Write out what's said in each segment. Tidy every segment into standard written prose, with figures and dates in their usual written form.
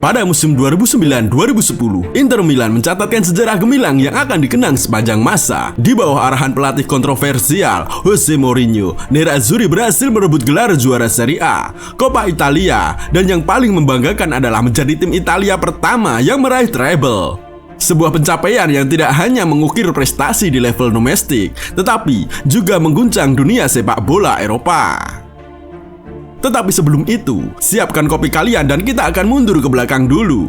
Pada musim 2009-2010, Inter Milan mencatatkan sejarah gemilang yang akan dikenang sepanjang masa. Di bawah arahan pelatih kontroversial Jose Mourinho, Nerazzurri berhasil merebut gelar juara Serie A, Coppa Italia, dan yang paling membanggakan adalah menjadi tim Italia pertama yang meraih treble. Sebuah pencapaian yang tidak hanya mengukir prestasi di level domestik, tetapi juga mengguncang dunia sepak bola Eropa. Tetapi sebelum itu, siapkan kopi kalian dan kita akan mundur ke belakang dulu.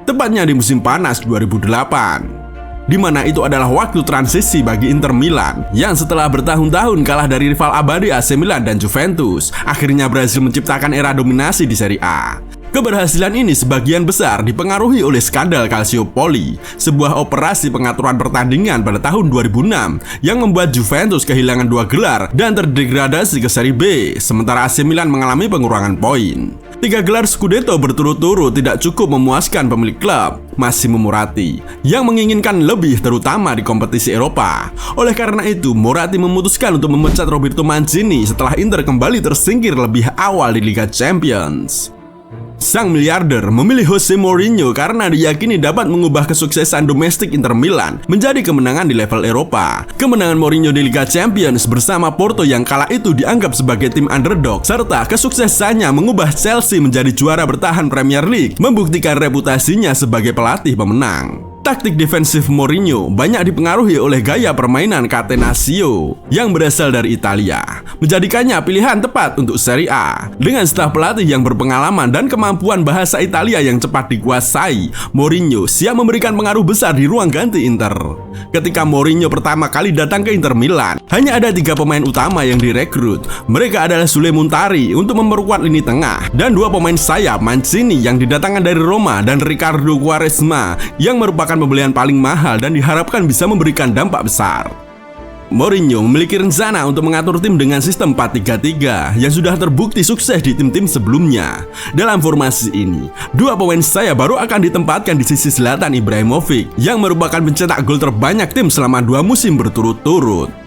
Tepatnya di musim panas 2008, di mana itu adalah waktu transisi bagi Inter Milan yang setelah bertahun-tahun kalah dari rival abadi AC Milan dan Juventus, akhirnya berhasil menciptakan era dominasi di Serie A. Keberhasilan ini sebagian besar dipengaruhi oleh skandal Calciopoli, sebuah operasi pengaturan pertandingan pada tahun 2006 yang membuat Juventus kehilangan 2 gelar dan terdegradasi ke Serie B, sementara AC Milan mengalami pengurangan poin. 3 gelar Scudetto berturut-turut tidak cukup memuaskan pemilik klub, Massimo Moratti, yang menginginkan lebih terutama di kompetisi Eropa. Oleh karena itu, Moratti memutuskan untuk memecat Roberto Mancini setelah Inter kembali tersingkir lebih awal di Liga Champions. Sang miliarder memilih Jose Mourinho karena diyakini dapat mengubah kesuksesan domestik Inter Milan menjadi kemenangan di level Eropa. Kemenangan Mourinho di Liga Champions bersama Porto yang kala itu dianggap sebagai tim underdog, serta kesuksesannya mengubah Chelsea menjadi juara bertahan Premier League, membuktikan reputasinya sebagai pelatih pemenang. Taktik defensif Mourinho banyak dipengaruhi oleh gaya permainan Catenaccio yang berasal dari Italia, menjadikannya pilihan tepat untuk Serie A. Dengan staf pelatih yang berpengalaman dan kemampuan bahasa Italia yang cepat dikuasai, Mourinho siap memberikan pengaruh besar di ruang ganti Inter. Ketika Mourinho pertama kali datang ke Inter Milan, hanya ada 3 pemain utama yang direkrut. Mereka adalah Sule Muntari untuk memperkuat lini tengah, dan 2 pemain sayap, Mancini yang didatangkan dari Roma dan Riccardo Quaresma yang merupakan pembelian paling mahal dan diharapkan bisa memberikan dampak besar. Mourinho memiliki rencana untuk mengatur tim dengan sistem 4-3-3 yang sudah terbukti sukses di tim-tim sebelumnya. Dalam formasi ini, 2 pemain sayap baru akan ditempatkan di sisi selatan Ibrahimovic yang merupakan pencetak gol terbanyak tim selama 2 musim berturut-turut.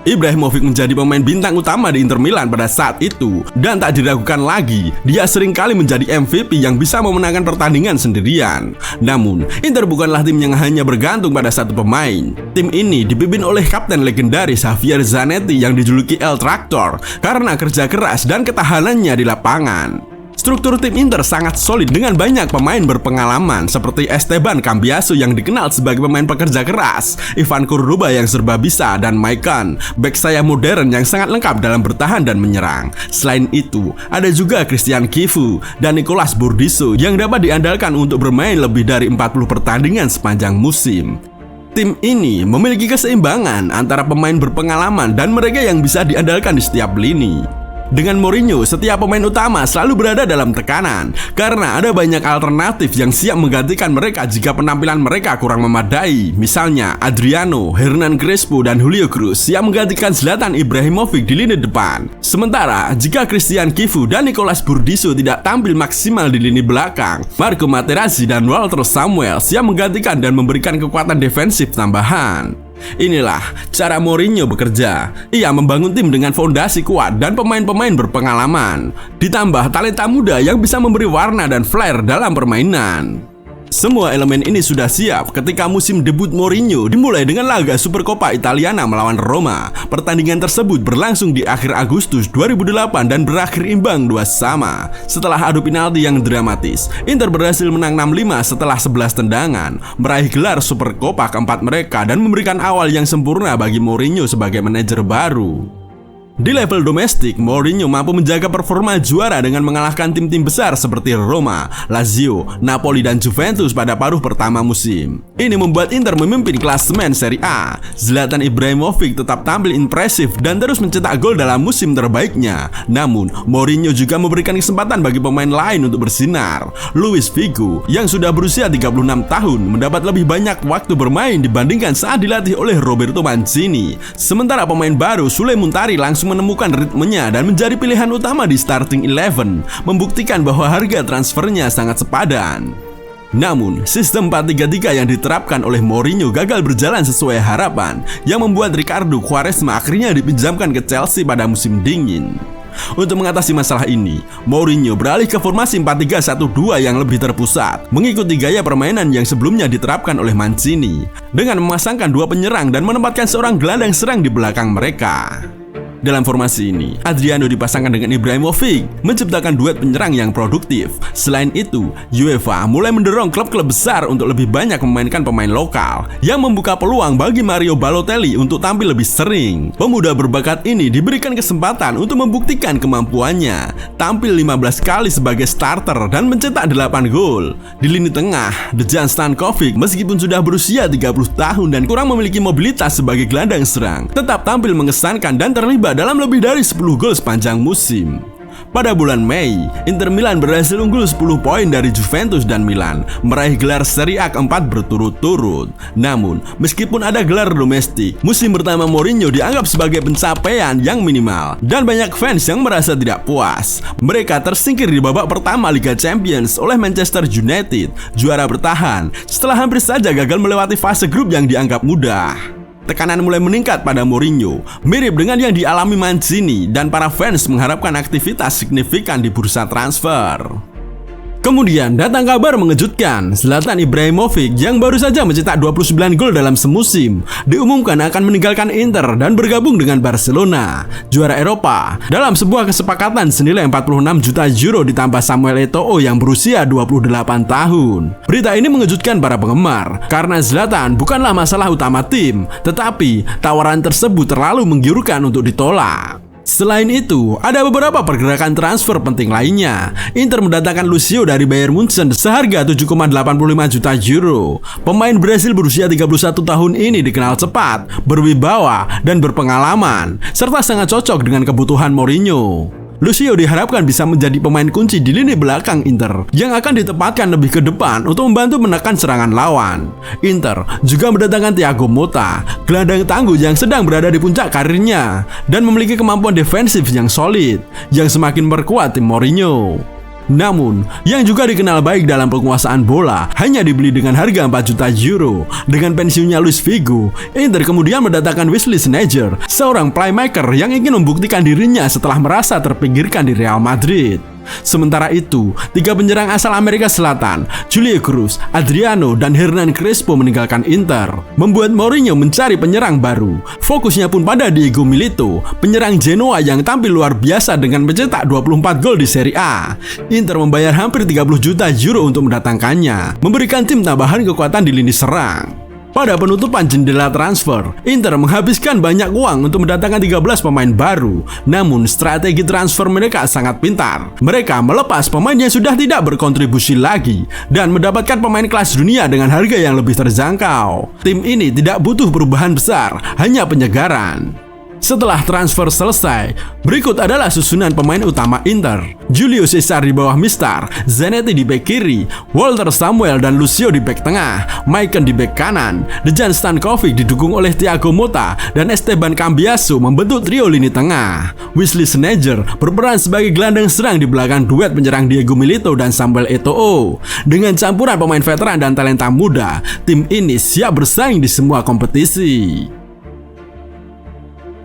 Ibrahimovic menjadi pemain bintang utama di Inter Milan pada saat itu, dan tak diragukan lagi, dia seringkali menjadi MVP yang bisa memenangkan pertandingan sendirian. Namun, Inter bukanlah tim yang hanya bergantung pada satu pemain. Tim ini dipimpin oleh kapten legendaris Javier Zanetti yang dijuluki El Tractor karena kerja keras dan ketahanannya di lapangan. Struktur tim Inter sangat solid dengan banyak pemain berpengalaman seperti Esteban Cambiaso yang dikenal sebagai pemain pekerja keras, Ivan Cordoba yang serba bisa, dan Maicon, bek sayap modern yang sangat lengkap dalam bertahan dan menyerang. Selain itu, ada juga Christian Kifu dan Nicolas Burdisso yang dapat diandalkan untuk bermain lebih dari 40 pertandingan sepanjang musim. Tim ini memiliki keseimbangan antara pemain berpengalaman dan mereka yang bisa diandalkan di setiap lini. Dengan Mourinho, setiap pemain utama selalu berada dalam tekanan karena ada banyak alternatif yang siap menggantikan mereka jika penampilan mereka kurang memadai. Misalnya, Adriano, Hernan Crespo, dan Julio Cruz siap menggantikan Zlatan Ibrahimovic di lini depan. Sementara, jika Christian Kifu dan Nicolas Burdisso tidak tampil maksimal di lini belakang, Marco Materazzi dan Walter Samuel siap menggantikan dan memberikan kekuatan defensif tambahan. Inilah cara Mourinho bekerja. Ia membangun tim dengan fondasi kuat dan pemain-pemain berpengalaman, ditambah talenta muda yang bisa memberi warna dan flair dalam permainan. Semua elemen ini sudah siap ketika musim debut Mourinho dimulai dengan laga Supercoppa Italiana melawan Roma. Pertandingan tersebut berlangsung di akhir Agustus 2008 dan berakhir imbang 2-2. Setelah adu penalti yang dramatis, Inter berhasil menang 6-5 setelah 11 tendangan, meraih gelar Supercoppa keempat mereka dan memberikan awal yang sempurna bagi Mourinho sebagai manajer baru. Di level domestik, Mourinho mampu menjaga performa juara dengan mengalahkan tim-tim besar seperti Roma, Lazio, Napoli, dan Juventus pada paruh pertama musim. Ini membuat Inter memimpin klasemen Serie A. Zlatan Ibrahimovic tetap tampil impresif dan terus mencetak gol dalam musim terbaiknya. Namun, Mourinho juga memberikan kesempatan bagi pemain lain untuk bersinar. Luis Figo, yang sudah berusia 36 tahun, mendapat lebih banyak waktu bermain dibandingkan saat dilatih oleh Roberto Mancini. Sementara pemain baru Sule Muntari langsung menemukan ritmenya dan menjadi pilihan utama di starting 11, membuktikan bahwa harga transfernya sangat sepadan. Namun, sistem 4-3-3 yang diterapkan oleh Mourinho gagal berjalan sesuai harapan, yang membuat Riccardo Quaresma akhirnya dipinjamkan ke Chelsea pada musim dingin. Untuk mengatasi masalah ini, Mourinho beralih ke formasi 4-3-1-2 yang lebih terpusat, mengikuti gaya permainan yang sebelumnya diterapkan oleh Mancini, dengan memasangkan dua penyerang dan menempatkan seorang gelandang serang di belakang mereka. Dalam formasi ini, Adriano dipasangkan dengan Ibrahimovic, menciptakan duet penyerang yang produktif. Selain itu, UEFA mulai mendorong klub-klub besar untuk lebih banyak memainkan pemain lokal, yang membuka peluang bagi Mario Balotelli untuk tampil lebih sering. Pemuda berbakat ini diberikan kesempatan untuk membuktikan kemampuannya, tampil 15 kali sebagai starter dan mencetak 8 gol. Di lini tengah, Dejan Stankovic meskipun sudah berusia 30 tahun dan kurang memiliki mobilitas sebagai gelandang serang, tetap tampil mengesankan dan terlibat dalam lebih dari 10 gol sepanjang musim. Pada bulan Mei, Inter Milan berhasil unggul 10 poin dari Juventus dan Milan, meraih gelar Serie A keempat berturut-turut. Namun, meskipun ada gelar domestik, musim pertama Mourinho dianggap sebagai pencapaian yang minimal, dan banyak fans yang merasa tidak puas. Mereka tersingkir di babak pertama Liga Champions oleh Manchester United, juara bertahan, setelah hampir saja gagal melewati fase grup yang dianggap mudah. Tekanan mulai meningkat pada Mourinho, mirip dengan yang dialami Mancini, dan para fans mengharapkan aktivitas signifikan di bursa transfer. Kemudian datang kabar mengejutkan, Zlatan Ibrahimovic yang baru saja mencetak 29 gol dalam semusim diumumkan akan meninggalkan Inter dan bergabung dengan Barcelona, juara Eropa, dalam sebuah kesepakatan senilai 46 juta euro ditambah Samuel Eto'o yang berusia 28 tahun. Berita ini mengejutkan para penggemar karena Zlatan bukanlah masalah utama tim, tetapi tawaran tersebut terlalu menggiurkan untuk ditolak. Selain itu, ada beberapa pergerakan transfer penting lainnya. Inter mendatangkan Lucio dari Bayern Munchen seharga 7,85 juta euro. Pemain Brasil berusia 31 tahun ini dikenal cepat, berwibawa, dan berpengalaman, serta sangat cocok dengan kebutuhan Mourinho. Lucio diharapkan bisa menjadi pemain kunci di lini belakang Inter yang akan ditempatkan lebih ke depan untuk membantu menekan serangan lawan. Inter juga mendatangkan Thiago Motta, gelandang tangguh yang sedang berada di puncak karirnya dan memiliki kemampuan defensif yang solid yang semakin memperkuat tim Mourinho. Namun, yang juga dikenal baik dalam penguasaan bola hanya dibeli dengan harga 4 juta euro. Dengan pensiunnya Luis Figo, Inter kemudian mendatangkan Wesley Sneijder, seorang playmaker yang ingin membuktikan dirinya setelah merasa terpinggirkan di Real Madrid. Sementara itu, 3 penyerang asal Amerika Selatan, Julio Cruz, Adriano, dan Hernan Crespo meninggalkan Inter, membuat Mourinho mencari penyerang baru. Fokusnya pun pada Diego Milito, penyerang Genoa yang tampil luar biasa dengan mencetak 24 gol di Serie A. Inter membayar hampir 30 juta euro untuk mendatangkannya, memberikan tim tambahan kekuatan di lini serang. Pada penutupan jendela transfer, Inter menghabiskan banyak uang untuk mendatangkan 13 pemain baru. Namun strategi transfer mereka sangat pintar. Mereka melepas pemain yang sudah tidak berkontribusi lagi dan mendapatkan pemain kelas dunia dengan harga yang lebih terjangkau. Tim ini tidak butuh perubahan besar, hanya penyegaran. Setelah transfer selesai, berikut adalah susunan pemain utama Inter. Julio Cesar di bawah Mistar, Zanetti di bek kiri, Walter Samuel dan Lucio di bek tengah, Maicon di bek kanan, Dejan Stankovic didukung oleh Thiago Motta dan Esteban Cambiaso membentuk trio lini tengah. Wesley Sneijder berperan sebagai gelandang serang di belakang duet penyerang Diego Milito dan Samuel Eto'o. Dengan campuran pemain veteran dan talenta muda, tim ini siap bersaing di semua kompetisi.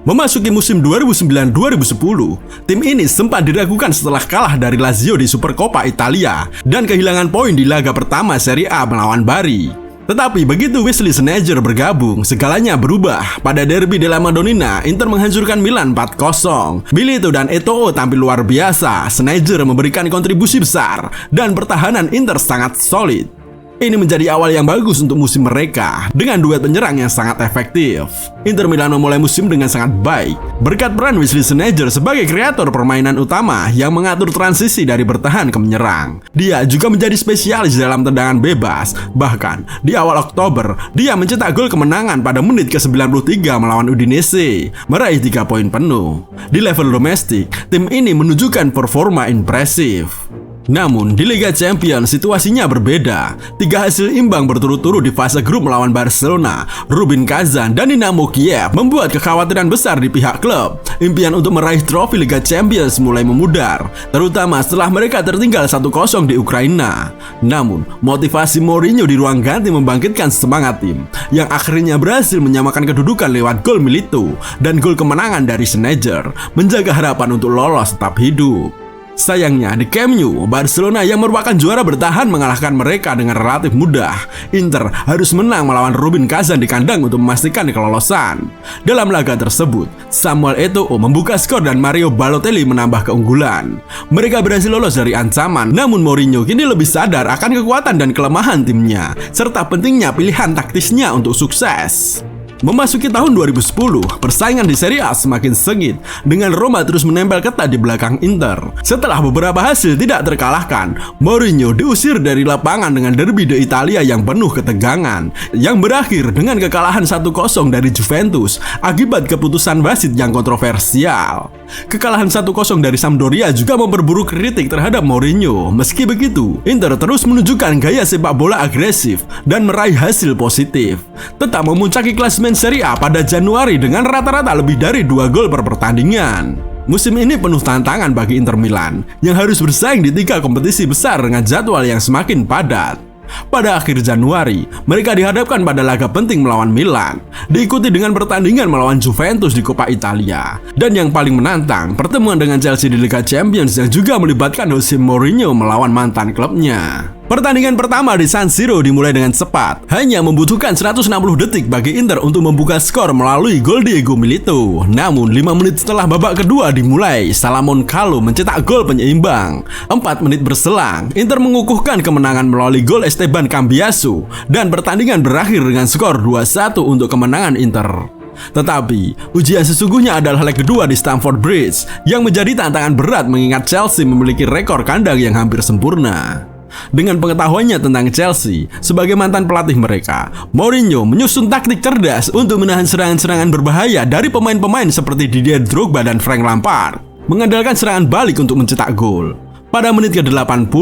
Memasuki musim 2009-2010, tim ini sempat diragukan setelah kalah dari Lazio di Supercoppa Italia dan kehilangan poin di laga pertama Serie A melawan Bari. Tetapi begitu Wesley Sneijder bergabung, segalanya berubah. Pada derby della Madonnina, Inter menghancurkan Milan 4-0. Milito dan Eto'o tampil luar biasa. Sneijder memberikan kontribusi besar dan pertahanan Inter sangat solid. Ini menjadi awal yang bagus untuk musim mereka dengan duet penyerang yang sangat efektif. Inter Milan memulai musim dengan sangat baik berkat peran Wesley Sneijder sebagai kreator permainan utama yang mengatur transisi dari bertahan ke menyerang. Dia juga menjadi spesialis dalam tendangan bebas. Bahkan di awal Oktober, dia mencetak gol kemenangan pada menit ke-93 melawan Udinese, meraih 3 poin penuh. Di level domestik, tim ini menunjukkan performa impresif. Namun di Liga Champions situasinya berbeda. 3 hasil imbang berturut-turut di fase grup melawan Barcelona, Rubin Kazan, dan Dinamo Kiev membuat kekhawatiran besar di pihak klub. Impian untuk meraih trofi Liga Champions mulai memudar, terutama setelah mereka tertinggal 1-0 di Ukraina. Namun motivasi Mourinho di ruang ganti membangkitkan semangat tim, yang akhirnya berhasil menyamakan kedudukan lewat gol Milito dan gol kemenangan dari Schneider, menjaga harapan untuk lolos tetap hidup. Sayangnya di Camp Nou, Barcelona yang merupakan juara bertahan mengalahkan mereka dengan relatif mudah. Inter harus menang melawan Rubin Kazan di kandang untuk memastikan kelolosan. Dalam laga tersebut, Samuel Eto'o membuka skor dan Mario Balotelli menambah keunggulan. Mereka berhasil lolos dari ancaman, namun Mourinho kini lebih sadar akan kekuatan dan kelemahan timnya, serta pentingnya pilihan taktisnya untuk sukses. Memasuki tahun 2010, persaingan di Serie A semakin sengit dengan Roma terus menempel ketat di belakang Inter. Setelah beberapa hasil tidak terkalahkan, Mourinho diusir dari lapangan dengan derby de Italia yang penuh ketegangan, yang berakhir dengan kekalahan 1-0 dari Juventus akibat keputusan wasit yang kontroversial. Kekalahan 1-0 dari Sampdoria juga memperburuk kritik terhadap Mourinho. Meski begitu, Inter terus menunjukkan gaya sepak bola agresif dan meraih hasil positif, tetap memuncaki klasemen Serie A pada Januari dengan rata-rata lebih dari 2 gol per pertandingan. Musim ini penuh tantangan bagi Inter Milan yang harus bersaing di 3 kompetisi besar dengan jadwal yang semakin padat. Pada akhir Januari, mereka dihadapkan pada laga penting melawan Milan, diikuti dengan pertandingan melawan Juventus di Coppa Italia, dan yang paling menantang, pertemuan dengan Chelsea di Liga Champions yang juga melibatkan Jose Mourinho melawan mantan klubnya. Pertandingan pertama di San Siro dimulai dengan cepat, hanya membutuhkan 160 detik bagi Inter untuk membuka skor melalui gol Diego Milito. Namun 5 menit setelah babak kedua dimulai, Salomon Kalou mencetak gol penyeimbang. 4 menit berselang, Inter mengukuhkan kemenangan melalui gol Esteban Cambiaso, dan pertandingan berakhir dengan skor 2-1 untuk kemenangan Inter. Tetapi, ujian sesungguhnya adalah leg kedua di Stamford Bridge, yang menjadi tantangan berat mengingat Chelsea memiliki rekor kandang yang hampir sempurna. Dengan pengetahuannya tentang Chelsea sebagai mantan pelatih mereka, Mourinho menyusun taktik cerdas untuk menahan serangan-serangan berbahaya dari pemain-pemain seperti Didier Drogba dan Frank Lampard, mengandalkan serangan balik untuk mencetak gol. Pada menit ke-80,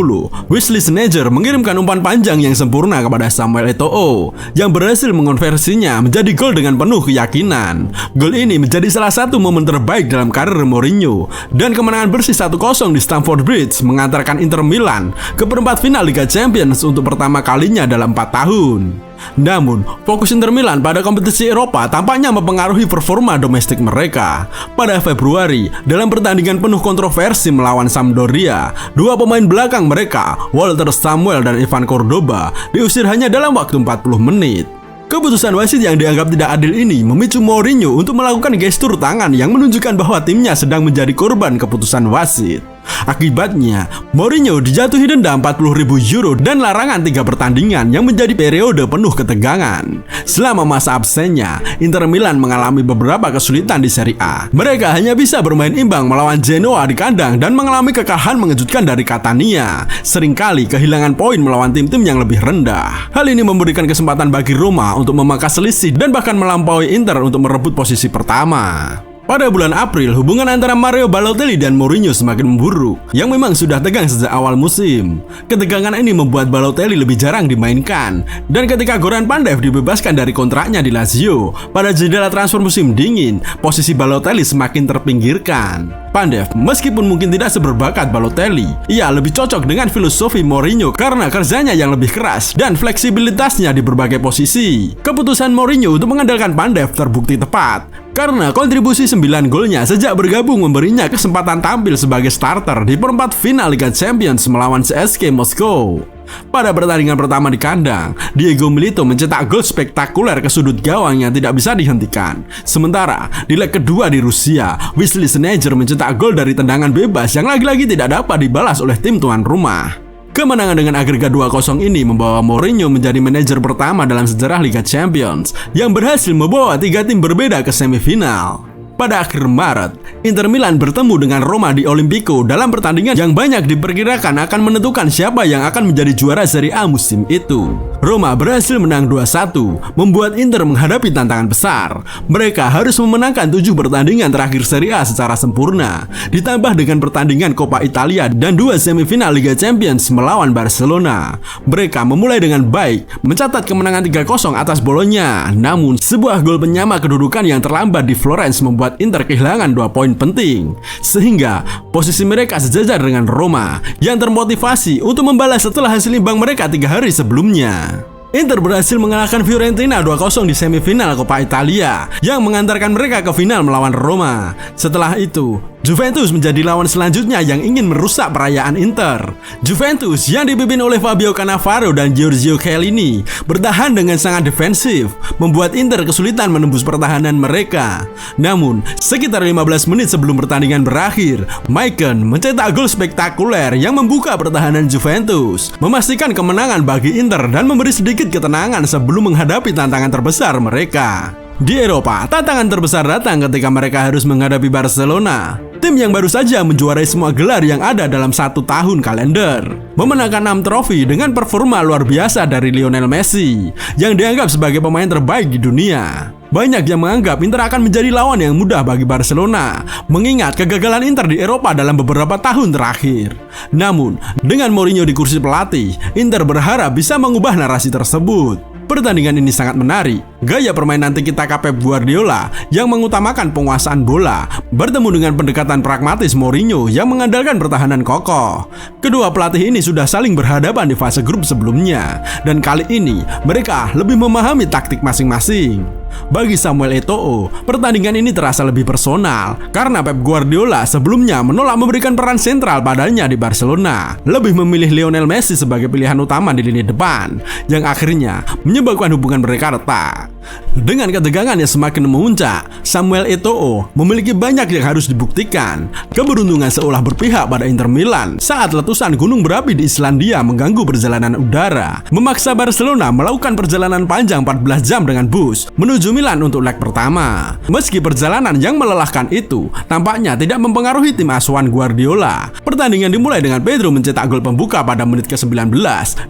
Wesley Sneijder mengirimkan umpan panjang yang sempurna kepada Samuel Eto'o, yang berhasil mengonversinya menjadi gol dengan penuh keyakinan. Gol ini menjadi salah satu momen terbaik dalam karir Mourinho, dan kemenangan bersih 1-0 di Stamford Bridge mengantarkan Inter Milan ke perempat final Liga Champions untuk pertama kalinya dalam 4 tahun. Namun, fokus Inter Milan pada kompetisi Eropa tampaknya mempengaruhi performa domestik mereka. Pada Februari, dalam pertandingan penuh kontroversi melawan Sampdoria, 2 pemain belakang mereka, Walter Samuel dan Ivan Cordoba, diusir hanya dalam waktu 40 menit. Keputusan wasit yang dianggap tidak adil ini memicu Mourinho untuk melakukan gestur tangan yang menunjukkan bahwa timnya sedang menjadi korban keputusan wasit. Akibatnya, Mourinho dijatuhi denda 40.000 euro dan larangan 3 pertandingan yang menjadi periode penuh ketegangan. Selama masa absennya, Inter Milan mengalami beberapa kesulitan di Serie A. Mereka hanya bisa bermain imbang melawan Genoa di kandang dan mengalami kekalahan mengejutkan dari Catania, seringkali kehilangan poin melawan tim-tim yang lebih rendah. Hal ini memberikan kesempatan bagi Roma untuk memangkas selisih dan bahkan melampaui Inter untuk merebut posisi pertama. Pada bulan April, hubungan antara Mario Balotelli dan Mourinho semakin memburuk, yang memang sudah tegang sejak awal musim. Ketegangan ini membuat Balotelli lebih jarang dimainkan, dan ketika Goran Pandev dibebaskan dari kontraknya di Lazio pada jendela transfer musim dingin, posisi Balotelli semakin terpinggirkan. Pandev, meskipun mungkin tidak seberbakat Balotelli, ia lebih cocok dengan filosofi Mourinho karena kerjanya yang lebih keras dan fleksibilitasnya di berbagai posisi. Keputusan Mourinho untuk mengandalkan Pandev terbukti tepat, karena kontribusi 9 golnya sejak bergabung memberinya kesempatan tampil sebagai starter di perempat final Liga Champions melawan CSKA Moskow. Pada pertandingan pertama di kandang, Diego Milito mencetak gol spektakuler ke sudut gawang yang tidak bisa dihentikan. Sementara di leg kedua di Rusia, Wesley Sneijder mencetak gol dari tendangan bebas yang lagi-lagi tidak dapat dibalas oleh tim tuan rumah. Kemenangan dengan agregat 2-0 ini membawa Mourinho menjadi manajer pertama dalam sejarah Liga Champions yang berhasil membawa 3 tim berbeda ke semifinal. Pada akhir Maret, Inter Milan bertemu dengan Roma di Olimpico dalam pertandingan yang banyak diperkirakan akan menentukan siapa yang akan menjadi juara Serie A musim itu. Roma berhasil menang 2-1, membuat Inter menghadapi tantangan besar. Mereka harus memenangkan 7 pertandingan terakhir Serie A secara sempurna, ditambah dengan pertandingan Coppa Italia dan 2 semifinal Liga Champions melawan Barcelona. Mereka memulai dengan baik, mencatat kemenangan 3-0 atas Bologna. Namun, sebuah gol penyama kedudukan yang terlambat di Florence membuat Inter kehilangan 2 poin penting, sehingga posisi mereka sejajar dengan Roma yang termotivasi untuk membalas setelah hasil imbang mereka 3 hari sebelumnya. Inter berhasil mengalahkan Fiorentina 2-0 di semifinal Coppa Italia yang mengantarkan mereka ke final melawan Roma. Setelah itu, Juventus menjadi lawan selanjutnya yang ingin merusak perayaan Inter. Juventus yang dipimpin oleh Fabio Cannavaro dan Giorgio Chiellini bertahan dengan sangat defensif, membuat Inter kesulitan menembus pertahanan mereka. Namun, sekitar 15 menit sebelum pertandingan berakhir, Maicon mencetak gol spektakuler yang membuka pertahanan Juventus, memastikan kemenangan bagi Inter dan memberi sedikit ketenangan sebelum menghadapi tantangan terbesar mereka. Di Eropa, tantangan terbesar datang ketika mereka harus menghadapi Barcelona, tim yang baru saja menjuarai semua gelar yang ada dalam 1 tahun kalender, memenangkan 6 trofi dengan performa luar biasa dari Lionel Messi yang dianggap sebagai pemain terbaik di dunia. Banyak yang menganggap Inter akan menjadi lawan yang mudah bagi Barcelona, mengingat kegagalan Inter di Eropa dalam beberapa tahun terakhir. Namun, dengan Mourinho di kursi pelatih, Inter berharap bisa mengubah narasi tersebut. Pertandingan ini sangat menarik. Gaya permainan tiki-taka Pep Guardiola yang mengutamakan penguasaan bola bertemu dengan pendekatan pragmatis Mourinho yang mengandalkan pertahanan kokoh. Kedua pelatih ini sudah saling berhadapan di fase grup sebelumnya, dan kali ini mereka lebih memahami taktik masing-masing. Bagi Samuel Eto'o, pertandingan ini terasa lebih personal karena Pep Guardiola sebelumnya menolak memberikan peran sentral padanya di Barcelona, lebih memilih Lionel Messi sebagai pilihan utama di lini depan, yang akhirnya menyebabkan hubungan mereka retak. Dengan ketegangan yang semakin memuncak, Samuel Eto'o memiliki banyak yang harus dibuktikan. Keberuntungan seolah berpihak pada Inter Milan saat letusan gunung berapi di Islandia mengganggu perjalanan udara, memaksa Barcelona melakukan perjalanan panjang 14 jam dengan bus menuju Milan untuk leg pertama. Meski perjalanan yang melelahkan itu tampaknya tidak mempengaruhi tim asuhan Guardiola. Pertandingan dimulai dengan Pedro mencetak gol pembuka pada menit ke-19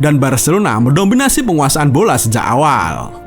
dan Barcelona mendominasi penguasaan bola sejak awal.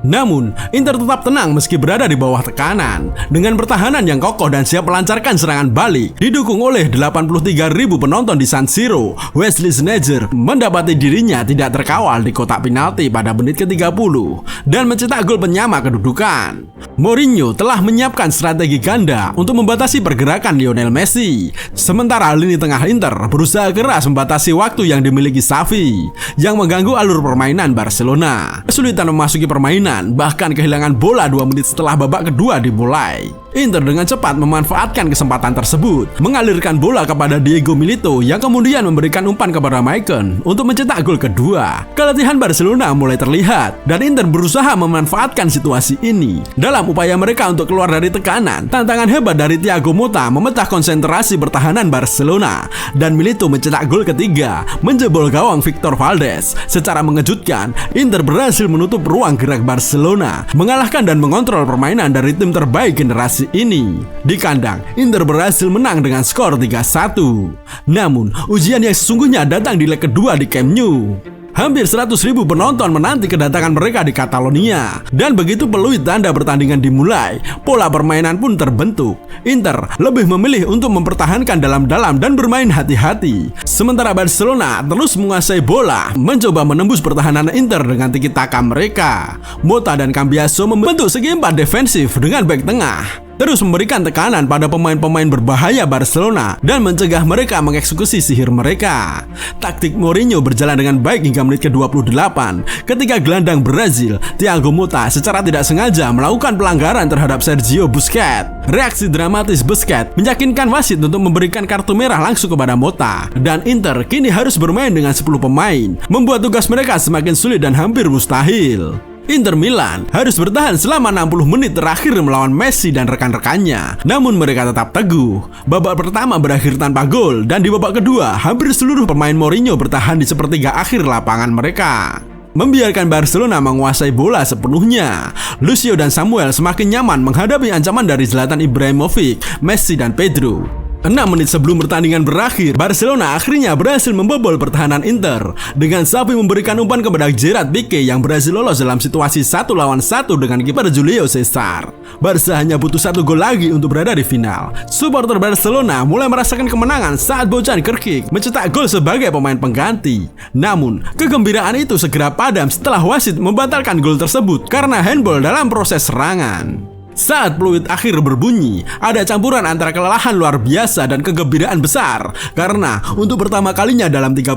Namun, Inter tetap tenang meski berada di bawah tekanan. Dengan pertahanan yang kokoh dan siap melancarkan serangan balik, didukung oleh 83.000 penonton di San Siro, Wesley Sneijder mendapati dirinya tidak terkawal di kotak penalti pada menit ke-30 dan mencetak gol penyama kedudukan. Mourinho telah menyiapkan strategi ganda untuk membatasi pergerakan Lionel Messi. Sementara lini tengah Inter berusaha keras membatasi waktu yang dimiliki Xavi yang mengganggu alur permainan Barcelona. Kesulitan memasuki permainan, bahkan kehilangan bola 2 menit setelah babak kedua dimulai. Inter dengan cepat memanfaatkan kesempatan tersebut, mengalirkan bola kepada Diego Milito yang kemudian memberikan umpan kepada Maicon untuk mencetak gol kedua. Keletihan Barcelona mulai terlihat dan Inter berusaha memanfaatkan situasi ini. Dalam upaya mereka untuk keluar dari tekanan, tantangan hebat dari Thiago Motta memecah konsentrasi pertahanan Barcelona dan Milito mencetak gol ketiga, menjebol gawang Victor Valdés. Secara mengejutkan, Inter berhasil menutup ruang gerak Barcelona, mengalahkan dan mengontrol permainan dari tim terbaik generasi ini. Di kandang, Inter berhasil menang dengan skor 3-1. Namun, ujian yang sesungguhnya datang di leg kedua di Camp Nou. Hampir 100.000 penonton menanti kedatangan mereka di Catalonia. Dan begitu peluit tanda pertandingan dimulai, pola permainan pun terbentuk. Inter lebih memilih untuk mempertahankan dalam-dalam dan bermain hati-hati. Sementara Barcelona terus menguasai bola, mencoba menembus pertahanan Inter dengan tiki-taka mereka. Motta dan Cambiaso membentuk segi 4 defensif dengan bek tengah, terus memberikan tekanan pada pemain-pemain berbahaya Barcelona dan mencegah mereka mengeksekusi sihir mereka. Taktik Mourinho berjalan dengan baik hingga menit ke-28 ketika gelandang Brazil Thiago Motta secara tidak sengaja melakukan pelanggaran terhadap Sergio Busquets. Reaksi dramatis Busquets meyakinkan wasit untuk memberikan kartu merah langsung kepada Motta, dan Inter kini harus bermain dengan 10 pemain, membuat tugas mereka semakin sulit dan hampir mustahil. Inter Milan harus bertahan selama 60 menit terakhir melawan Messi dan rekan-rekannya. Namun mereka tetap teguh. Babak pertama berakhir tanpa gol, dan di babak kedua hampir seluruh pemain Mourinho bertahan di sepertiga akhir lapangan mereka, membiarkan Barcelona menguasai bola sepenuhnya. Lucio dan Samuel semakin nyaman menghadapi ancaman dari Zlatan Ibrahimovic, Messi dan Pedro. 6 menit sebelum pertandingan berakhir, Barcelona akhirnya berhasil membobol pertahanan Inter dengan Xavi memberikan umpan kepada Gerard Pique yang berhasil lolos dalam situasi 1 lawan 1 dengan kiper Julio Cesar. Barca hanya butuh 1 gol lagi untuk berada di final. Supporter Barcelona mulai merasakan kemenangan saat Bojan Krkić mencetak gol sebagai pemain pengganti. Namun, kegembiraan itu segera padam setelah wasit membatalkan gol tersebut karena handball dalam proses serangan. Saat peluit akhir berbunyi, ada campuran antara kelelahan luar biasa dan kegembiraan besar karena untuk pertama kalinya dalam 38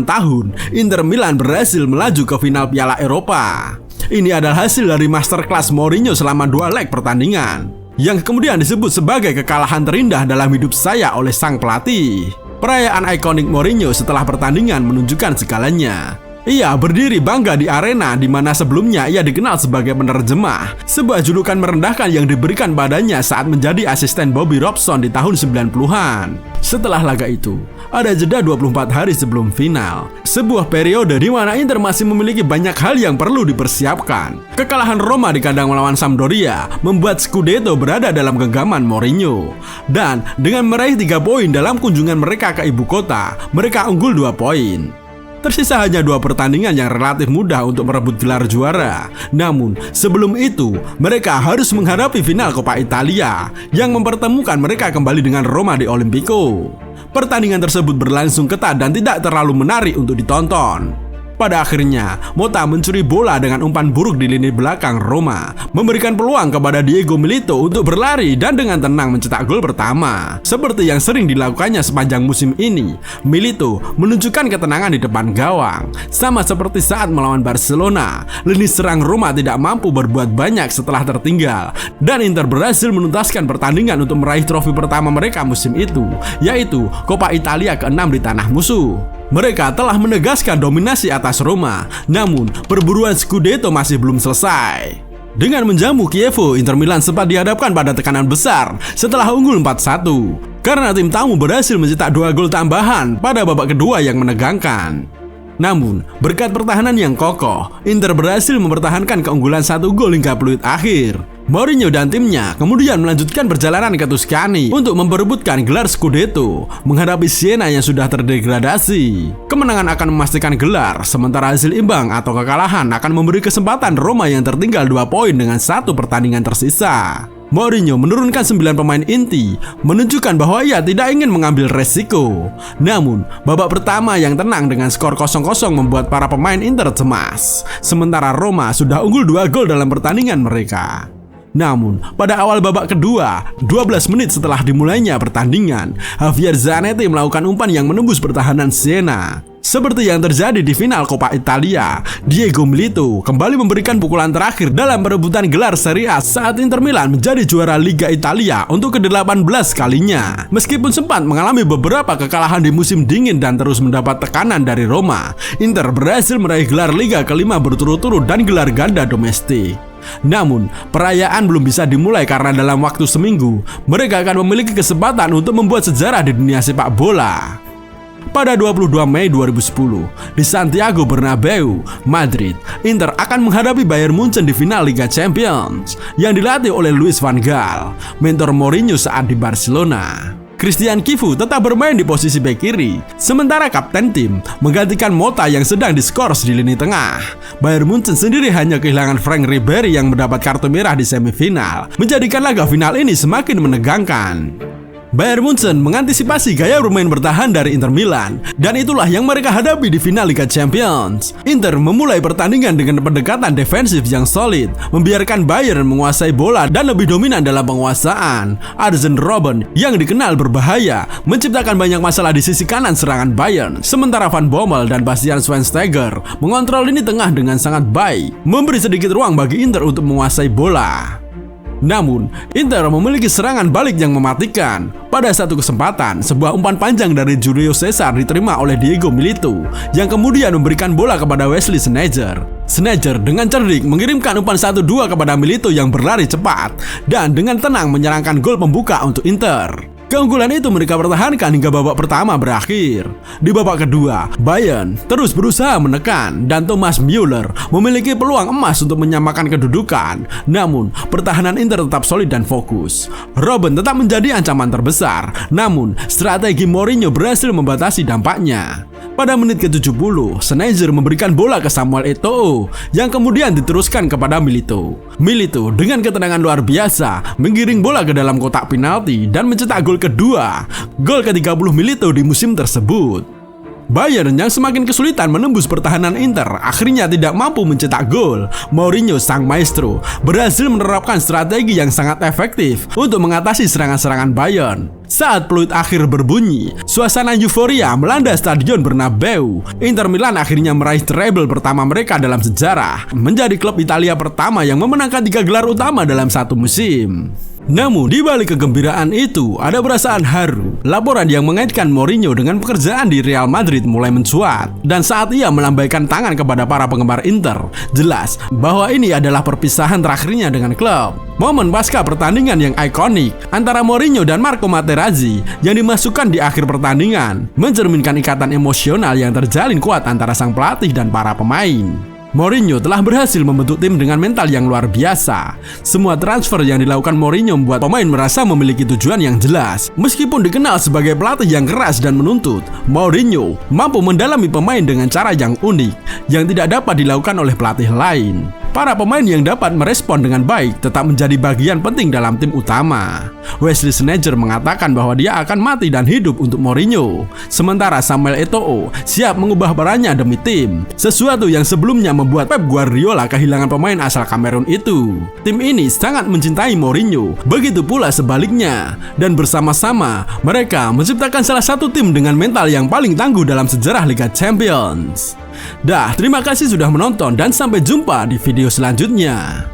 tahun, Inter Milan berhasil melaju ke final Piala Eropa. Ini adalah hasil dari masterclass Mourinho selama 2 leg pertandingan, yang kemudian disebut sebagai kekalahan terindah dalam hidup saya oleh sang pelatih. Perayaan ikonik Mourinho setelah pertandingan menunjukkan segalanya. Ia berdiri bangga di arena di mana sebelumnya ia dikenal sebagai penerjemah, sebuah julukan merendahkan yang diberikan padanya saat menjadi asisten Bobby Robson di tahun 90-an. Setelah laga itu, ada jeda 24 hari sebelum final, sebuah periode di mana Inter masih memiliki banyak hal yang perlu dipersiapkan. Kekalahan Roma di kandang melawan Sampdoria membuat Scudetto berada dalam genggaman Mourinho. Dan dengan meraih 3 poin dalam kunjungan mereka ke ibu kota, mereka unggul 2 poin. Tersisa hanya 2 pertandingan yang relatif mudah untuk merebut gelar juara. Namun, sebelum itu, mereka harus menghadapi final Coppa Italia yang mempertemukan mereka kembali dengan Roma di Olimpico. Pertandingan tersebut berlangsung ketat dan tidak terlalu menarik untuk ditonton. Pada akhirnya, Motta mencuri bola dengan umpan buruk di lini belakang Roma, memberikan peluang kepada Diego Milito untuk berlari dan dengan tenang mencetak gol pertama. Seperti yang sering dilakukannya sepanjang musim ini, Milito menunjukkan ketenangan di depan gawang. Sama seperti saat melawan Barcelona, lini serang Roma tidak mampu berbuat banyak setelah tertinggal, dan Inter berhasil menuntaskan pertandingan untuk meraih trofi pertama mereka musim itu, yaitu Coppa Italia ke-6 di tanah musuh. Mereka telah menegaskan dominasi atas Roma, namun perburuan Scudetto masih belum selesai. Dengan menjamu Chievo, Inter Milan sempat dihadapkan pada tekanan besar setelah unggul 4-1 karena tim tamu berhasil mencetak 2 gol tambahan pada babak kedua yang menegangkan. Namun, berkat pertahanan yang kokoh, Inter berhasil mempertahankan keunggulan 1 gol hingga peluit akhir. Mourinho dan timnya kemudian melanjutkan perjalanan ke Tuscany untuk memperebutkan gelar Scudetto menghadapi Siena yang sudah terdegradasi. Kemenangan akan memastikan gelar, sementara hasil imbang atau kekalahan akan memberi kesempatan Roma yang tertinggal 2 poin dengan 1 pertandingan tersisa. Mourinho menurunkan 9 pemain inti, menunjukkan bahwa ia tidak ingin mengambil resiko. Namun, babak pertama yang tenang dengan skor 0-0 membuat para pemain Inter cemas. Sementara Roma sudah unggul 2 gol dalam pertandingan mereka. Namun, pada awal babak kedua, 12 menit setelah dimulainya pertandingan, Javier Zanetti melakukan umpan yang menembus pertahanan Siena. Seperti yang terjadi di final Coppa Italia, Diego Milito kembali memberikan pukulan terakhir dalam perebutan gelar Serie A saat Inter Milan menjadi juara Liga Italia untuk ke-18 kalinya. Meskipun sempat mengalami beberapa kekalahan di musim dingin dan terus mendapat tekanan dari Roma, Inter berhasil meraih gelar Liga ke-5 berturut-turut dan gelar ganda domestik. Namun, perayaan belum bisa dimulai karena dalam waktu seminggu, mereka akan memiliki kesempatan untuk membuat sejarah di dunia sepak bola. Pada 22 Mei 2010, di Santiago Bernabeu, Madrid, Inter akan menghadapi Bayern Munchen di final Liga Champions yang dilatih oleh Louis van Gaal, mentor Mourinho saat di Barcelona. Christian Chivu tetap bermain di posisi bek kiri, sementara kapten tim menggantikan Motta yang sedang diskors di lini tengah. Bayern Munchen sendiri hanya kehilangan Frank Ribery yang mendapat kartu merah di semifinal, menjadikan laga final ini semakin menegangkan. Bayern Munchen mengantisipasi gaya bermain bertahan dari Inter Milan, dan itulah yang mereka hadapi di final Liga Champions. Inter memulai pertandingan dengan pendekatan defensif yang solid, membiarkan Bayern menguasai bola dan lebih dominan dalam penguasaan. Arjen Robben yang dikenal berbahaya menciptakan banyak masalah di sisi kanan serangan Bayern, sementara Van Bommel dan Bastian Schweinsteiger mengontrol lini tengah dengan sangat baik, memberi sedikit ruang bagi Inter untuk menguasai bola. Namun, Inter memiliki serangan balik yang mematikan. Pada satu kesempatan, sebuah umpan panjang dari Julio Cesar diterima oleh Diego Milito, yang kemudian memberikan bola kepada Wesley Sneijder. Sneijder dengan cerdik mengirimkan umpan 1-2 kepada Milito yang berlari cepat, dan dengan tenang menyerangkan gol pembuka untuk Inter. Keunggulan itu mereka pertahankan hingga babak pertama berakhir. Di babak kedua, Bayern terus berusaha menekan dan Thomas Müller memiliki peluang emas untuk menyamakan kedudukan. Namun, pertahanan Inter tetap solid dan fokus. Robben tetap menjadi ancaman terbesar, namun strategi Mourinho berhasil membatasi dampaknya. Pada menit ke-70, Schneider memberikan bola ke Samuel Eto'o yang kemudian diteruskan kepada Milito. Milito dengan ketenangan luar biasa menggiring bola ke dalam kotak penalti dan mencetak gol kedua. Gol ke-30 Milito di musim tersebut. Bayern yang semakin kesulitan menembus pertahanan Inter akhirnya tidak mampu mencetak gol. Mourinho sang maestro berhasil menerapkan strategi yang sangat efektif untuk mengatasi serangan-serangan Bayern. Saat peluit akhir berbunyi, suasana euforia melanda Stadion Bernabeu. Inter Milan akhirnya meraih treble pertama mereka dalam sejarah, menjadi klub Italia pertama yang memenangkan 3 gelar utama dalam satu musim. Namun di balik kegembiraan itu ada perasaan haru. Laporan yang mengaitkan Mourinho dengan pekerjaan di Real Madrid mulai mencuat, dan saat ia melambaikan tangan kepada para penggemar Inter, jelas bahwa ini adalah perpisahan terakhirnya dengan klub. Momen pasca pertandingan yang ikonik antara Mourinho dan Marco Materazzi yang dimasukkan di akhir pertandingan mencerminkan ikatan emosional yang terjalin kuat antara sang pelatih dan para pemain. Mourinho telah berhasil membentuk tim dengan mental yang luar biasa. Semua transfer yang dilakukan Mourinho membuat pemain merasa memiliki tujuan yang jelas. Meskipun dikenal sebagai pelatih yang keras dan menuntut, Mourinho mampu mendalami pemain dengan cara yang unik yang tidak dapat dilakukan oleh pelatih lain. Para pemain yang dapat merespon dengan baik tetap menjadi bagian penting dalam tim utama. Wesley Sneijder mengatakan bahwa dia akan mati dan hidup untuk Mourinho. Sementara Samuel Eto'o siap mengubah perannya demi tim, sesuatu yang sebelumnya membuat Pep Guardiola kehilangan pemain asal Kamerun itu. Tim ini sangat mencintai Mourinho, begitu pula sebaliknya. Dan bersama-sama mereka menciptakan salah satu tim dengan mental yang paling tangguh dalam sejarah Liga Champions. Terima kasih sudah menonton dan sampai jumpa di video selanjutnya.